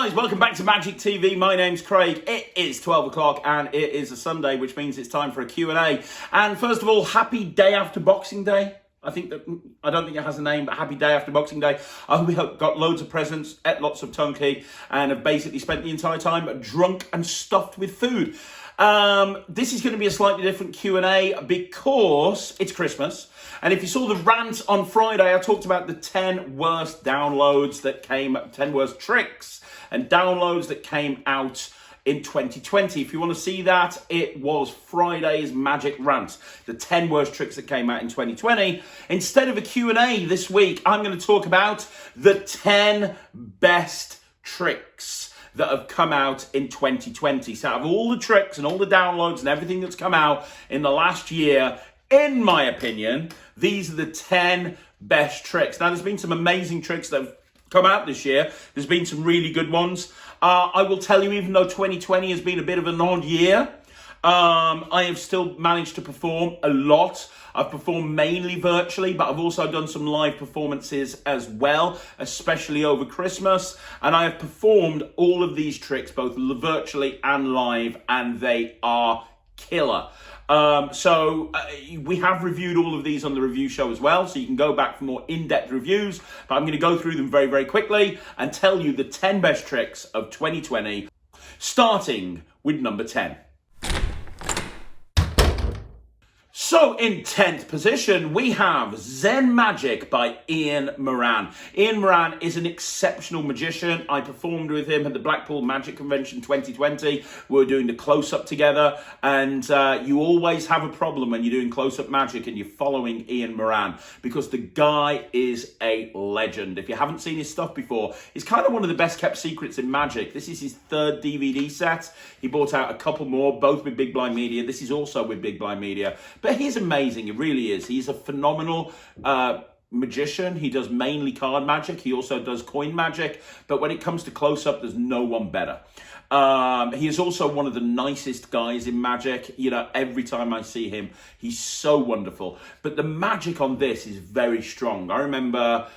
guys, welcome back to Magic TV. My name's Craig. It is 12 o'clock and it is a Sunday, which means it's time for a Q&A. And first of all, happy day after Boxing Day. I don't think it has a name, but happy day after Boxing Day. I hope we got loads of presents, ate lots of tonki, and have basically spent the entire time drunk and stuffed with food. This is going to be a slightly different Q&A because it's Christmas. And if you saw the rant on Friday, I talked about the 10 worst downloads that 10 worst tricks and downloads that came out in 2020. If you want to see that, it was Friday's Magic Rant, the 10 worst tricks that came out in 2020. Instead of a Q&A this week, I'm going to talk about the 10 best tricks that have come out in 2020. So out of all the tricks and all the downloads and everything that's come out in the last year, in my opinion, these are the 10 best tricks. Now, there's been some amazing tricks that have come out this year. There's been some really good ones. I will tell you, even though 2020 has been a bit of an odd year, I have still managed to perform a lot. I've performed mainly virtually, but I've also done some live performances as well, especially over Christmas. And I have performed all of these tricks, both virtually and live, and they are killer. We have reviewed all of these on the review show as well, so you can go back for more in-depth reviews, but I'm going to go through them very, very quickly and tell you the 10 best tricks of 2020, starting with number 10. So in 10th position, we have Zen Magic by Moran. Moran is an exceptional magician. I performed with him at the Blackpool Magic Convention 2020. We were doing the close-up together, and you always have a problem when you're doing close-up magic and you're following Moran, because the guy is a legend. If you haven't seen his stuff before, he's kind of one of the best-kept secrets in magic. This is his third DVD set. He brought out a couple more, both with Big Blind Media. This is also with Big Blind Media. But he's amazing, it really is. He's a phenomenal magician. He does mainly card magic. He also does coin magic. But when it comes to close-up, there's no one better. He is also one of the nicest guys in magic. You know, every time I see him, he's so wonderful. But the magic on this is very strong. I remember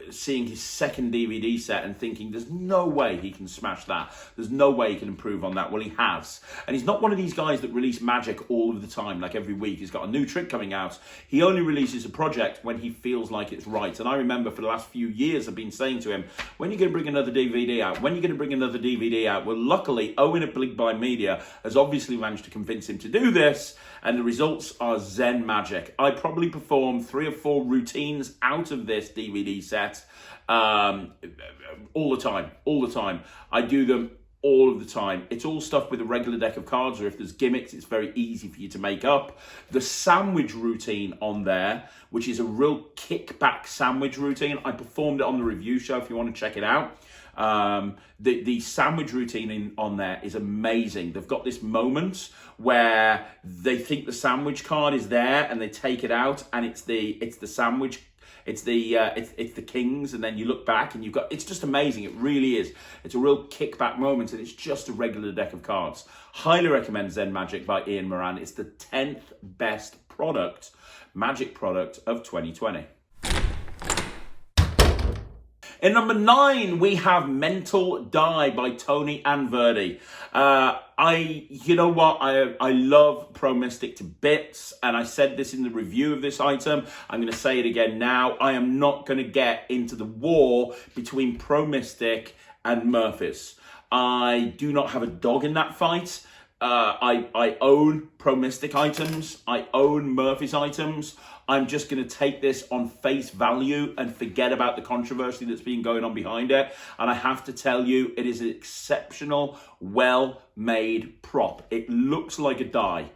seeing his second DVD set and thinking, there's no way he can smash that. There's no way he can improve on that. Well, he has. And he's not one of these guys that release magic all of the time, like every week. He's got a new trick coming out. He only releases a project when he feels like it's right. And I remember for the last few years, I've been saying to him, when are you going to bring another DVD out? When are you going to bring another DVD out? Well, luckily, Owen at Big Blind Media has obviously managed to convince him to do this. And the results are Zen Magic. I probably performed 3 or 4 routines out of this DVD set all the time. I do them all of the time. It's all stuff with a regular deck of cards, or if there's gimmicks, it's very easy for you to make up. The sandwich routine on there, which is a real kickback sandwich routine, I performed it on the review show if you want to check it out. The sandwich routine on there is amazing. They've got this moment where they think the sandwich card is there and they take it out, and it's the sandwich. It's the kings, and then you look back and it's just amazing. It really is. It's a real kickback moment, and it's just a regular deck of cards. Highly recommend Zen Magic by Moran. It's the 10th best magic product of 2020. In number 9, we have Mental Die by Tony and Verdi. You know what? I love Pro Mystic to bits, and I said this in the review of this item. I'm going to say it again now. I am not going to get into the war between Pro Mystic and Murphys. I do not have a dog in that fight. I own Pro Mystic items. I own Murphys items. I'm just going to take this on face value and forget about the controversy that's been going on behind it. And I have to tell you, it is an exceptional, well-made prop. It looks like a die.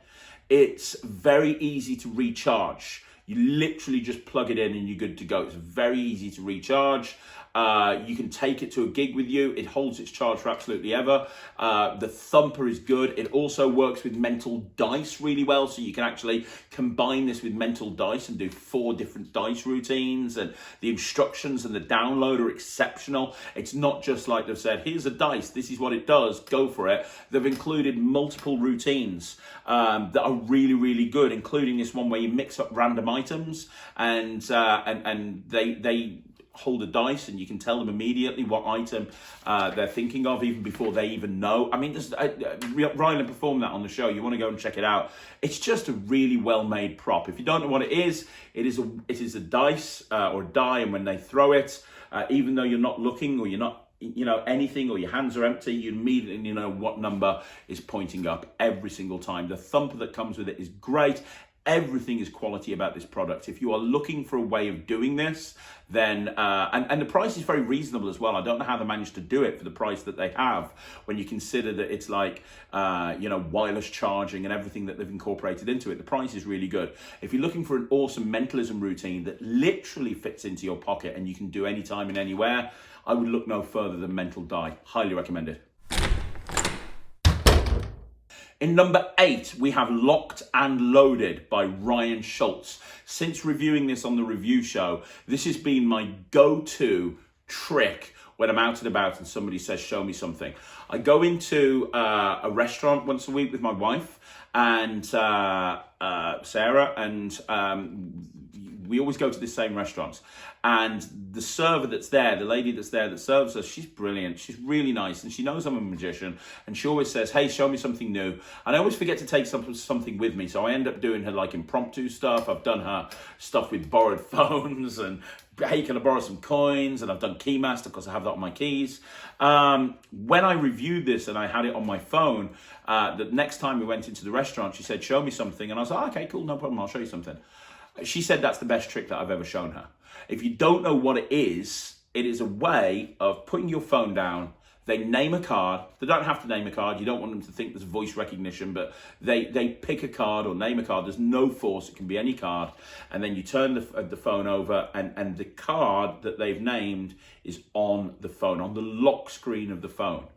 It's very easy to recharge. You literally just plug it in and you're good to go. It's very easy to recharge. You can take it to a gig with you. It holds its charge for absolutely ever. The thumper is good. It also works with mental dice really well, so you can actually combine this with mental dice and do 4 different dice routines, and the instructions and the download are exceptional. It's not just like they've said, here's a dice, this is what it does, go for it. They've included multiple routines that are really, really good, including this one where you mix up random items, and they hold a dice and you can tell them immediately what item they're thinking of, even before they even know. I mean, Rylan performed that on the show. You want to go and check it out. It's just a really well-made prop. If you don't know what it is a dice or a die, and when they throw it, even though you're not looking or you're not anything, or your hands are empty, you immediately know what number is pointing up every single time. The thumper that comes with it is great. Everything is quality about this product. If you are looking for a way of doing this, then and the price is very reasonable as well. I don't know how they managed to do it for the price that they have, when you consider that it's like wireless charging and everything that they've incorporated into it. The price is really good. If you're looking for an awesome mentalism routine that literally fits into your pocket and you can do anytime and anywhere, I would look no further than Mental Die. Highly recommended. In number 8, we have Locked and Loaded by Ryan Shultz. Since reviewing this on the review show, this has been my go-to trick when I'm out and about and somebody says, show me something. I go into a restaurant once a week with my wife and Sarah, and we always go to the same restaurants. And the server that's there, the lady that's there that serves us, she's brilliant. She's really nice, and she knows I'm a magician. And she always says, hey, show me something new. And I always forget to take something with me. So I end up doing her like impromptu stuff. I've done her stuff with borrowed phones and, hey, can I borrow some coins? And I've done Keymaster because I have that on my keys. When I reviewed this and I had it on my phone, the next time we went into the restaurant, she said, show me something. And I was like, okay, cool, no problem. I'll show you something. She said that's the best trick that I've ever shown her. If you don't know what it is a way of putting your phone down. They name a card. They don't have to name a card. You don't want them to think there's voice recognition, but they pick a card or name a card. There's no force. It can be any card. And then you turn the phone over, and the card that they've named is on the phone, on the lock screen of the phone.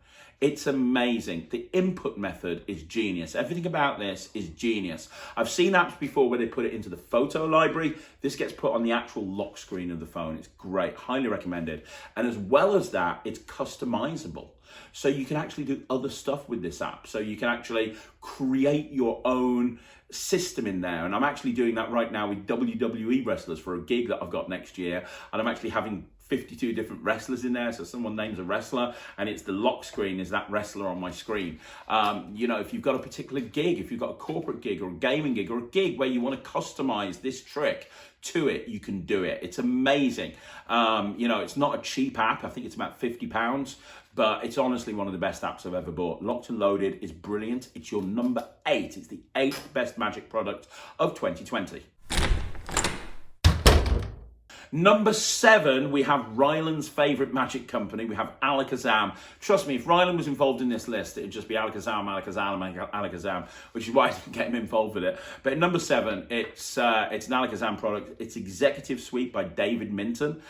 It's amazing. The input method is genius. Everything about this is genius. I've seen apps before where they put it into the photo library. This gets put on the actual lock screen of the phone. It's great. Highly recommended. And as well as that, it's customizable. So you can actually do other stuff with this app. So you can actually create your own system in there. And I'm actually doing that right now with WWE wrestlers for a gig that I've got next year. And I'm actually having 52 different wrestlers in there. So someone names a wrestler and it's the lock screen is that wrestler on my screen. If you've got a particular gig, if you've got a corporate gig or a gaming gig or a gig where you want to customize this trick to it, you can do it. It's amazing. It's not a cheap app. I think it's about £50, but it's honestly one of the best apps I've ever bought. Locked and Loaded is brilliant. It's your number 8. It's the 8th best magic product of 2020. Number 7, we have Rylan's favourite magic company. We have Alakazam. Trust me, if Rylan was involved in this list, it'd just be Alakazam, which is why I didn't get him involved with it. But at number 7, it's an Alakazam product. It's Executive Suite by David Minton.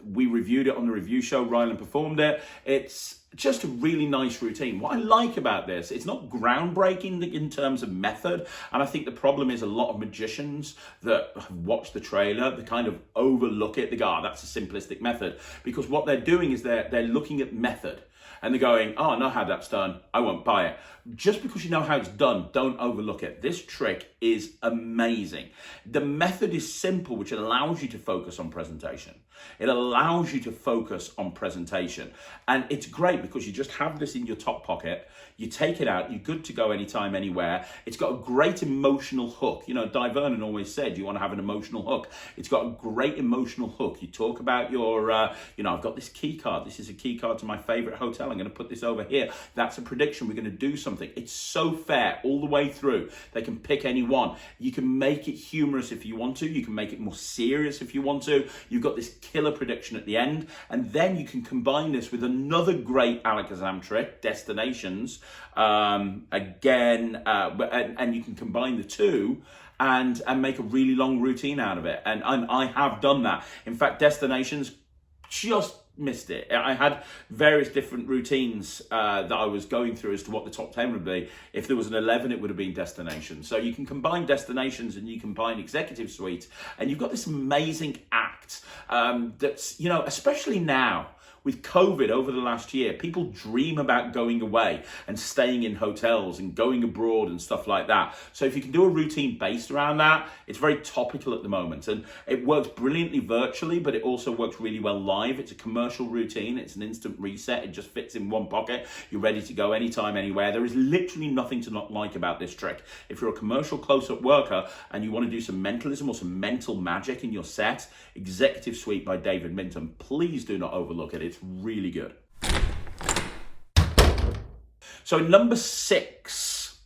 We reviewed it on the review show. Rylan performed it. It's just a really nice routine. What I like about this, it's not groundbreaking in terms of method. And I think the problem is a lot of magicians that watch the trailer, they kind of overlook it. They go, that's a simplistic method. Because what they're doing is they're looking at method. And they're going, oh, I know how that's done. I won't buy it. Just because you know how it's done, don't overlook it. This trick is amazing. The method is simple, which allows you to focus on presentation. It allows you to focus on presentation. And it's great because you just have this in your top pocket. You take it out. You're good to go anytime, anywhere. It's got a great emotional hook. Di Vernon always said you want to have an emotional hook. It's got a great emotional hook. You talk about your, I've got this key card. This is a key card to my favorite hotel. I'm going to put this over here. That's a prediction. We're going to do something. It's so fair all the way through. They can pick any one. You can make it humorous if you want to. You can make it more serious if you want to. You've got this killer prediction at the end. And then you can combine this with another great Alakazam trick, Destinations. And you can combine the two and make a really long routine out of it. And I have done that. In fact, Destinations just missed it. I had various different routines that I was going through as to what the top 10 would be. If there was an 11, it would have been Destinations. So you can combine Destinations and you combine Executive Suite, and you've got this amazing act that's, especially now with COVID over the last year, people dream about going away and staying in hotels and going abroad and stuff like that. So if you can do a routine based around that, it's very topical at the moment. And it works brilliantly virtually, but it also works really well live. It's a commercial routine. It's an instant reset. It just fits in one pocket. You're ready to go anytime, anywhere. There is literally nothing to not like about this trick. If you're a commercial close-up worker and you want to do some mentalism or some mental magic in your set, Executive Suite by David Minton, please do not overlook it. It's really good. So number six,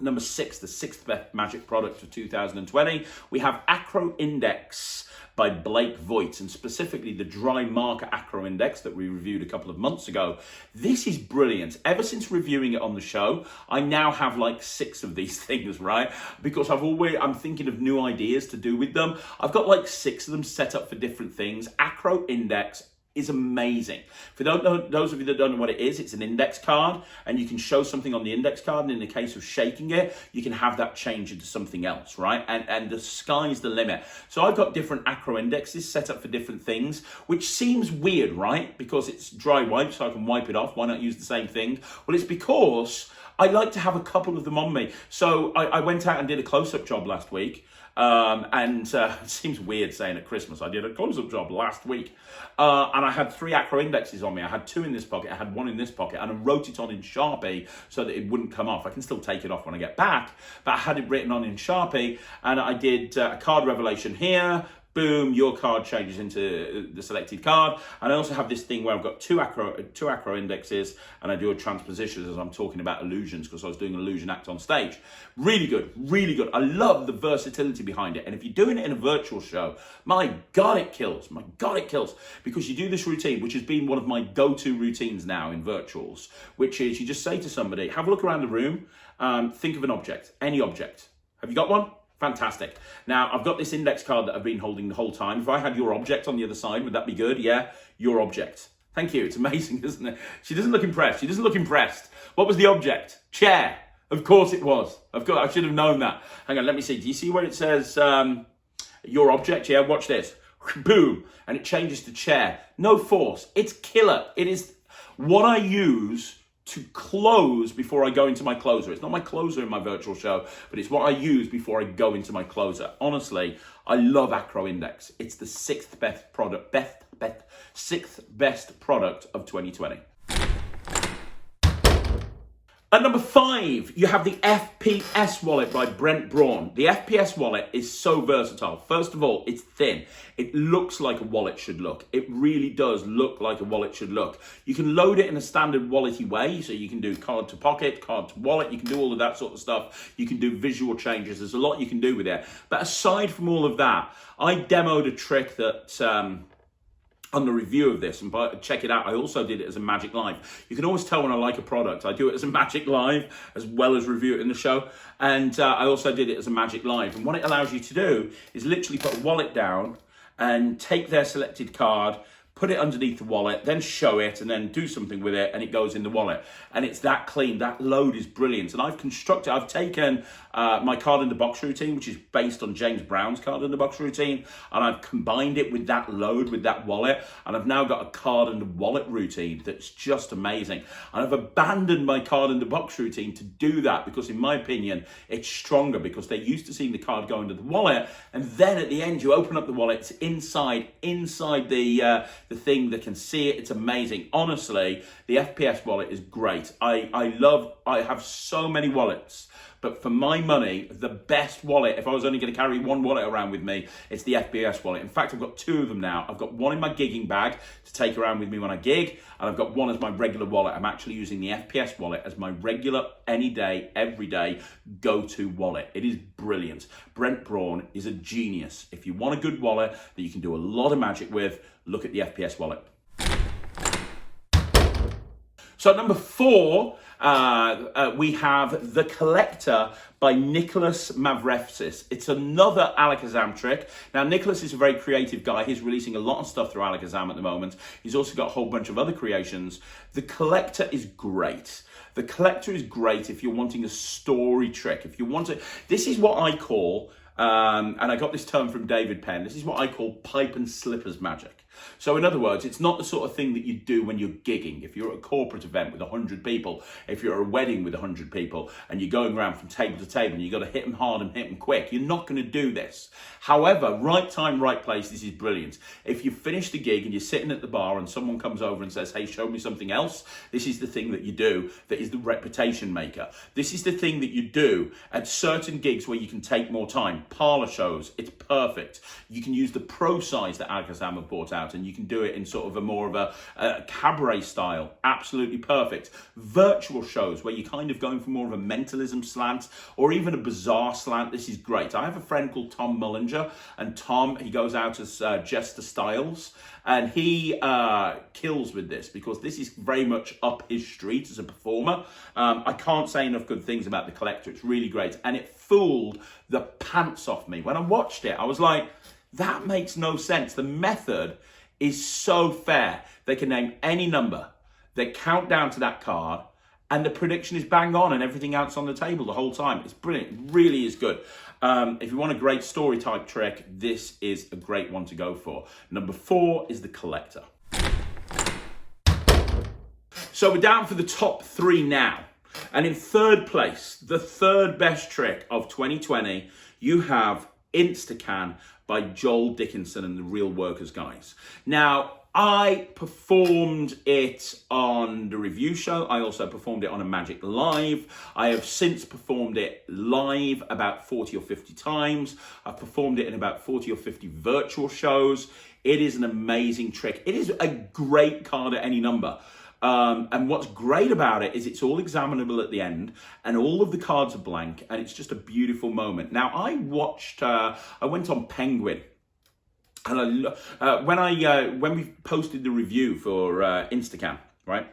the sixth best magic product for 2020, we have ACRO Index by Blake Voigt, and specifically the dry marker ACRO Index that we reviewed a couple of months ago. This is brilliant. Ever since reviewing it on the show, I now have like 6 of these things, right? Because I'm thinking of new ideas to do with them. I've got like 6 of them set up for different things. ACRO Index is amazing. For those of you that don't know what it is, it's an index card, and you can show something on the index card, and in the case of shaking it, you can have that change into something else, right? And the sky's the limit. So I've got different ACRO indexes set up for different things, which seems weird, right? Because it's dry wipe, so I can wipe it off. Why not use the same thing? Well, it's because I like to have a couple of them on me. So I went out and did a close-up job last week. It seems weird saying at Christmas, I did a close-up job last week. And I had 3 ACRO indexes on me. I had 2 in this pocket, I had 1 in this pocket, and I wrote it on in Sharpie so that it wouldn't come off. I can still take it off when I get back, but I had it written on in Sharpie, and I did a card revelation here. Boom, your card changes into the selected card. And I also have this thing where I've got two ACRO indexes, and I do a transposition as I'm talking about illusions, because I was doing an illusion act on stage. Really good, really good. I love the versatility behind it. And if you're doing it in a virtual show, my God, it kills. My God, it kills. Because you do this routine, which has been one of my go-to routines now in virtuals, which is you just say to somebody, have a look around the room, think of an object, any object. Have you got one? Fantastic. Now, I've got this index card that I've been holding the whole time. If I had your object on the other side, would that be good? Yeah, your object. Thank you. It's amazing, isn't it? She doesn't look impressed. She doesn't look impressed. What was the object? Chair. Of course it was. Of course, I should have known that. Hang on, let me see. Do you see where it says your object? Yeah, watch this. Boom. And it changes to chair. No force. It's killer. It is what I use to close before I go into my closer. It's not my closer in my virtual show, but it's what I use before I go into my closer. Honestly, I love ACRO Index. It's the 6th best product, 6th best product of 2020. At number 5, you have the FPS wallet by Brent Braun. The FPS wallet is so versatile. First of all, it's thin. It looks like a wallet should look. It really does look like a wallet should look. You can load it in a standard wallet-y way, so you can do card to pocket, card to wallet. You can do all of that sort of stuff. You can do visual changes. There's a lot you can do with it. But aside from all of that, I demoed a trick that on the review of this, and check it out. I also did it as a Magic Live. You can always tell when I like a product. I do it as a Magic Live as well as review it in the show. And I also did it as a Magic Live. And what it allows you to do is literally put a wallet down and take their selected card, put it underneath the wallet, then show it, and then do something with it, and it goes in the wallet. And it's that clean. That load is brilliant. And I've taken my card in the box routine, which is based on James Brown's card in the box routine, and I've combined it with that load, with that wallet, and I've now got a card in the wallet routine that's just amazing. And I've abandoned my card in the box routine to do that, because in my opinion, it's stronger, because they're used to seeing the card go into the wallet, and then at the end, you open up the wallet, it's inside the thing that can see it. It's amazing. Honestly, the FPS wallet is great. I have so many wallets, but for my money, the best wallet, if I was only going to carry one wallet around with me, it's the FPS wallet. In fact, I've got 2 of them now. I've got one in my gigging bag to take around with me when I gig, and I've got one as my regular wallet. I'm actually using the FPS wallet as my regular, any day, every day, go-to wallet. It is brilliant. Brent Braun is a genius. If you want a good wallet that you can do a lot of magic with, look at the FPS wallet. So at number 4, we have The Collector by Nikolas Mavresis. It's another Alakazam trick. Now, Nikolas is a very creative guy. He's releasing a lot of stuff through Alakazam at the moment. He's also got a whole bunch of other creations. The Collector is great. The Collector is great if you're wanting a story trick. If you want to, this is what I call, and I got this term from David Penn, this is what I call pipe and slippers magic. So in other words, it's not the sort of thing that you do when you're gigging. If you're at a corporate event with 100 people, if you're at a wedding with 100 people, and you're going around from table to table, and you've got to hit them hard and hit them quick, you're not going to do this. However, right time, right place, this is brilliant. If you finish the gig and you're sitting at the bar and someone comes over and says, hey, show me something else, this is the thing that you do that is the reputation maker. This is the thing that you do at certain gigs where you can take more time. Parlor shows, it's perfect. You can use the pro size that Alakazam have brought out, and you can do it in sort of a more of a cabaret style. Absolutely perfect. Virtual shows where you're kind of going for more of a mentalism slant or even a bizarre slant. This is great. I have a friend called Tom Mullinger, and Tom, he goes out as Jester Styles, and he kills with this because this is very much up his street as a performer. I can't say enough good things about the collector. It's really great, and it fooled the pants off me. When I watched it, I was like, that makes no sense. The method is so fair. They can name any number, they count down to that card, and the prediction is bang on, and everything else on the table the whole time. It's brilliant. It really is good. If you want a great story type trick, this is a great one to go for. Number 4 is the collector. So we're down for the top 3 now. And in third place, the third best trick of 2020, you have Instacan by Joel Dickinson and the Real Workers guys. Now, I performed it on the review show. I also performed it on a Magic Live. I have since performed it live about 40 or 50 times. I've performed it in about 40 or 50 virtual shows. It is an amazing trick. It is a great card at any number. And what's great about it is it's all examinable at the end, and all of the cards are blank, and it's just a beautiful moment. Now, I went on Penguin, and when we posted the review for Instacan, right?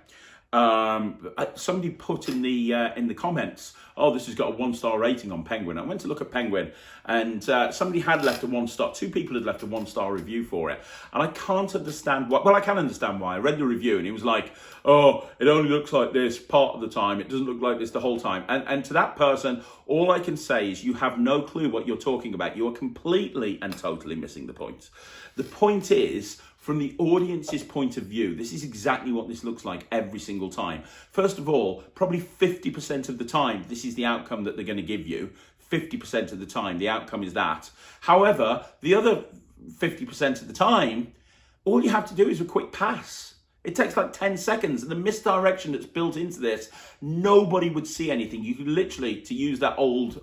Somebody put in the comments, oh, this has got a 1-star rating on Penguin. I went to look at Penguin, and somebody had left a 1-star. 2 people had left a 1-star review for it, and I can't understand why. Well, I can understand why. I read the review, and it was like, oh, it only looks like this part of the time. It doesn't look like this the whole time. And to that person, all I can say is you have no clue what you're talking about. You are completely and totally missing the point. The point is, from the audience's point of view, this is exactly what this looks like every single time. First of all, probably 50% of the time, this is the outcome that they're going to give you. 50% of the time, the outcome is that. However, the other 50% of the time, all you have to do is a quick pass. It takes like 10 seconds, and the misdirection that's built into this, nobody would see anything. You could literally, to use that old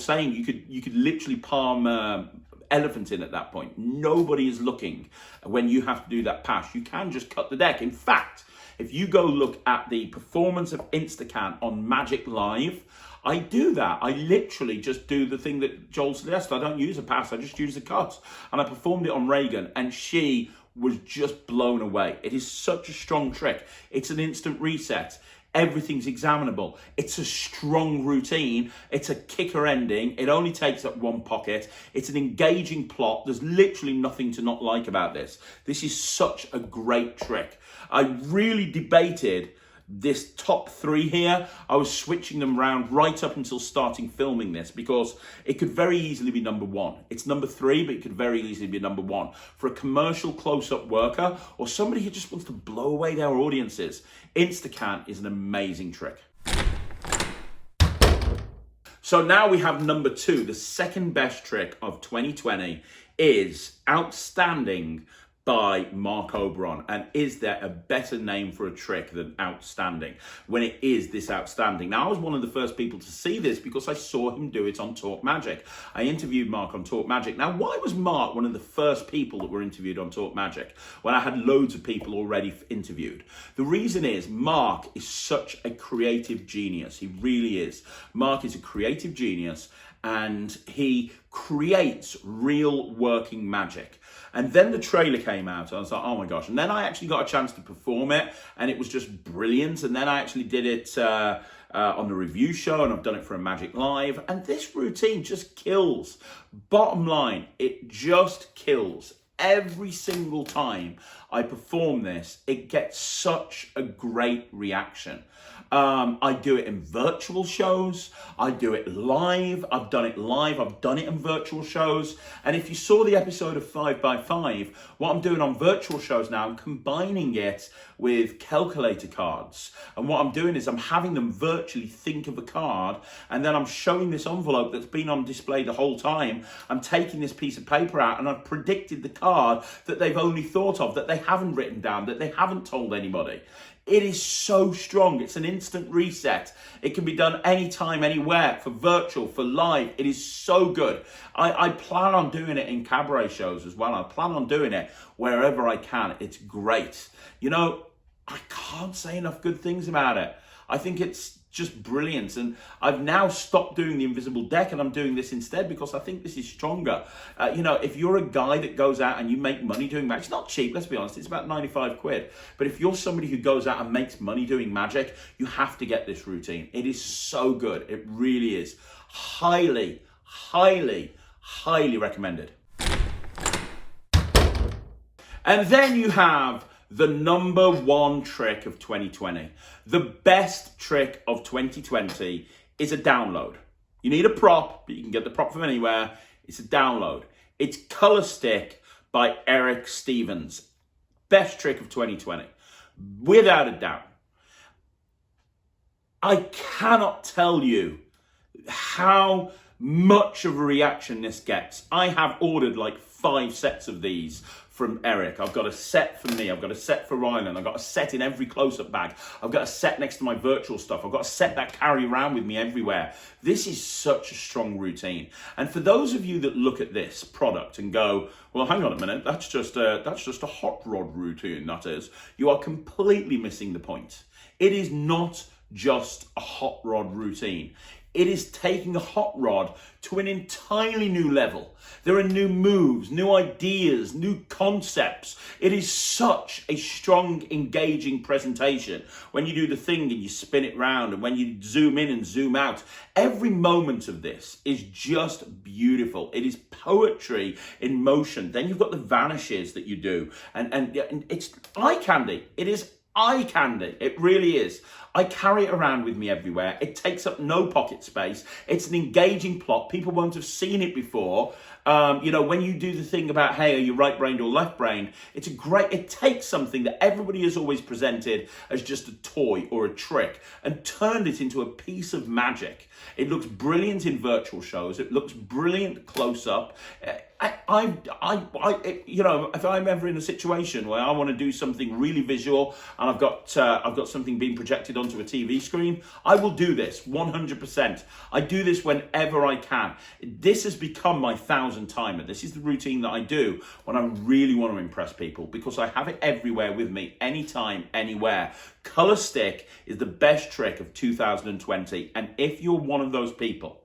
saying, you could literally palm elephant in at that point. Nobody is looking when you have to do that pass. You can just cut the deck. In fact, if you go look at the performance of Instacan on Magic Live, I do that. I literally just do the thing that Joel suggested. I don't use a pass, I just use a cut. And I performed it on Reagan, and she was just blown away. It is such a strong trick. It's an instant reset. Everything's examinable. It's a strong routine. It's a kicker ending. It only takes up 1 pocket. It's an engaging plot. There's literally nothing to not like about this. This is such a great trick. I really debated this top 3 here. I was switching them around right up until starting filming this because it could very easily be number 1. It's number 3, but it could very easily be number 1. For a commercial close-up worker or somebody who just wants to blow away their audiences, Instacan is an amazing trick. So now we have number 2. The second best trick of 2020 is Outstanding by Marc Oberon. And is there a better name for a trick than Outstanding when it is this outstanding? Now, I was one of the first people to see this because I saw him do it on Talk Magic. I interviewed Marc on Talk Magic. Now, why was Marc one of the first people that were interviewed on Talk Magic when I had loads of people already interviewed? The reason is Marc is such a creative genius. He really is. Marc is a creative genius, and he creates real working magic. And then the trailer came out, and I was like, oh my gosh. And then I actually got a chance to perform it, and it was just brilliant. And then I actually did it on the review show, and I've done it for a Magic Live. And this routine just kills. Bottom line, it just kills. Every single time I perform this, it gets such a great reaction. I do it in virtual shows. I do it live. I've done it live. I've done it in virtual shows. And if you saw the episode of 5x5, what I'm doing on virtual shows now, I'm combining it with calculator cards. And what I'm doing is I'm having them virtually think of a card, and then I'm showing this envelope that's been on display the whole time. I'm taking this piece of paper out and I've predicted the card that they've only thought of, that they haven't written down, that they haven't told anybody. It is so strong. It's an instant reset. It can be done anytime, anywhere, for virtual, for live. It is so good. I plan on doing it in cabaret shows as well. I plan on doing it wherever I can. It's great. You know, I can't say enough good things about it. I think it's just brilliant. And I've now stopped doing the invisible deck and I'm doing this instead because I think this is stronger. You know, if you're a guy that goes out and you make money doing magic, it's not cheap, let's be honest, it's about 95 quid. But if you're somebody who goes out and makes money doing magic, you have to get this routine. It is so good. It really is. Highly, highly, highly recommended. And then you have the number one trick of 2020. The best trick of 2020 is a download. You need a prop, but you can get the prop from anywhere. It's a download. It's Color Stick by Eric Stevens. Best trick of 2020, without a doubt. I cannot tell you how much of a reaction this gets. I have ordered like 5 sets of these from Eric. I've got a set for me. I've got a set for Ryland. I've got a set in every close-up bag. I've got a set next to my virtual stuff. I've got a set that I carry around with me everywhere. This is such a strong routine. And for those of you that look at this product and go, well, hang on a minute, that's just a hot rod routine, that is. You are completely missing the point. It is not just a hot rod routine. It is taking a hot rod to an entirely new level. There are new moves, new ideas, new concepts. It is such a strong, engaging presentation. When you do the thing and you spin it round and when you zoom in and zoom out, every moment of this is just beautiful. It is poetry in motion. Then you've got the vanishes that you do. And it's eye candy. It is eye candy. It really is. I carry it around with me everywhere. It takes up no pocket space. It's an engaging plot. People won't have seen it before. You know, when you do the thing about, hey, are you right-brained or left-brained? It takes something that everybody has always presented as just a toy or a trick and turned it into a piece of magic. It looks brilliant in virtual shows. It looks brilliant close up. You know, if I'm ever in a situation where I want to do something really visual and I've got something being projected onto a TV screen, I will do this 100%. I do this whenever I can. This has become my 1000-timer. This is the routine that I do when I really want to impress people because I have it everywhere with me, anytime, anywhere. Color Stick is the best trick of 2020. And if you're one of those people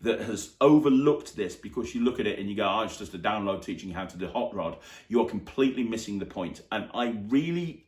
that has overlooked this because you look at it and you go, oh, it's just a download teaching how to do hot rod, you're completely missing the point. And I really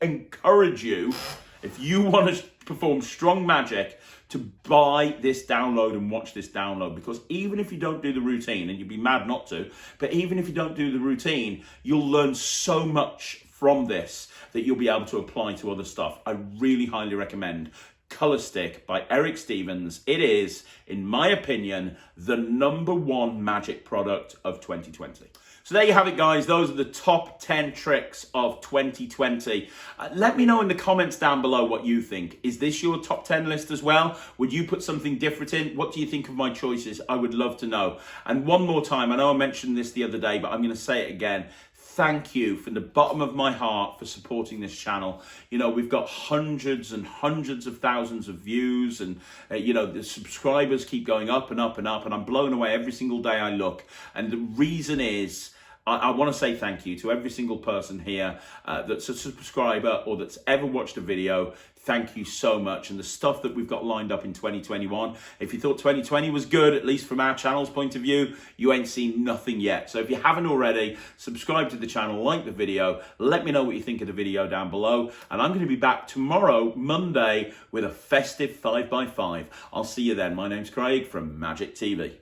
encourage you, if you want to perform strong magic, to buy this download and watch this download, because even if you don't do the routine, and you'd be mad not to, but even if you don't do the routine, you'll learn so much from this that you'll be able to apply to other stuff. I really highly recommend Color Stick by Eric Stevens. It is, in my opinion, the #1 magic product of 2020. So there you have it, guys. Those are the top 10 tricks of 2020. Let me know in the comments down below what you think. Is this your top 10 list as well? Would you put something different in? What do you think of my choices? I would love to know. And one more time, I know I mentioned this the other day, but I'm going to say it again. Thank you from the bottom of my heart for supporting this channel. You know, we've got hundreds and hundreds of thousands of views, and you know, the subscribers keep going up and up and up, and I'm blown away every single day I look. And the reason is, I want to say thank you to every single person here that's a subscriber or that's ever watched a video. Thank you so much. And the stuff that we've got lined up in 2021, if you thought 2020 was good, at least from our channel's point of view, you ain't seen nothing yet. So if you haven't already, subscribe to the channel, like the video, let me know what you think of the video down below. And I'm going to be back tomorrow, Monday, with a festive 5x5. I'll see you then. My name's Craig from Magic TV.